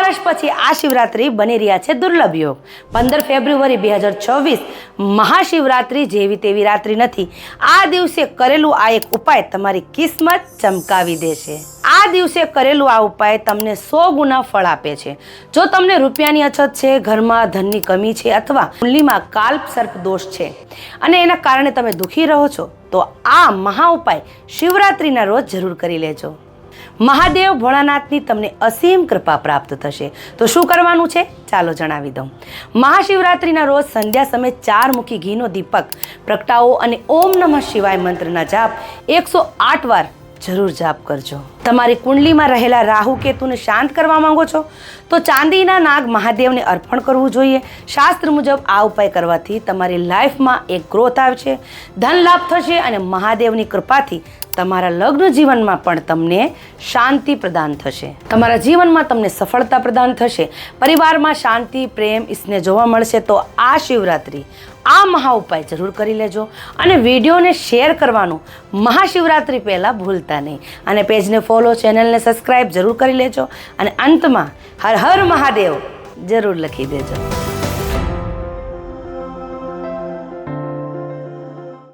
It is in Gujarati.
વર્ષ પછી આ શિવરાત્રિ બની રહ્યા છે દુર્લભ યોગ. 15 ફેબ્રુઆરી 2024 મહાશિવરાત્રિ જેવી તેવી રાત્રિ નથી. આ દિવસે કરેલું આ એક ઉપાય તમારી કિસ્મત ચમકાવી દેશે. આ દિવસે કરેલું આ ઉપાય તમને 100 ગુણા ફળ આપે છે. જો તમને રૂપિયાની અછત છે, ઘરમાં ધનની કમી છે અથવા કુંડલીમાં કાલ્પ સર્પ દોષ છે અને એના કારણે તમે દુઃખી રહો છો, તો આ મહા ઉપાય શિવરાત્રિના રોજ જરૂર કરી લેજો. મહાદેવ ભોળાનાથની તમને અસીમ કૃપા પ્રાપ્ત થશે. તો શું કરવાનું છે ચાલો જણાવી દઉં. મહાશિવરાત્રિના રોજ સંધ્યા સમયે 4 મુખી ઘીનો દીપક પ્રગટાવો અને ઓમ નમઃ શિવાય મંત્રના જાપ 108 વાર જરૂર જાપ કરજો. તમારી કુંડલીમાં રહેલા રાહુ કેતુને શાંત કરવા માંગો છો તો ચાંદીના નાગ મહાદેવને અર્પણ કરવું જોઈએ. શાસ્ત્ર મુજબ આ ઉપાય કરવાથી તમારી લાઈફમાં એક ગ્રોથ આવશે, ધન લાભ થશે અને મહાદેવની કૃપાથી તમારા લગ્ન જીવનમાં પણ તમને શાંતિ પ્રદાન થશે. તમારા જીવનમાં તમને સફળતા પ્રદાન થશે. પરિવારમાં શાંતિ, પ્રેમ, સ્નેહ જોવા મળશે. તો આ શિવરાત્રિ આ મહા ઉપાય જરૂર કરી લેજો અને વિડીયોને શેર કરવાનું મહાશિવરાત્રિ પહેલાં ભૂલતા નહીં. અને પેજને ફોલો, ચેનલને સબસ્ક્રાઈબ જરૂર કરી લેજો અને અંતમાં હર હર મહાદેવ જરૂર લખી દેજો.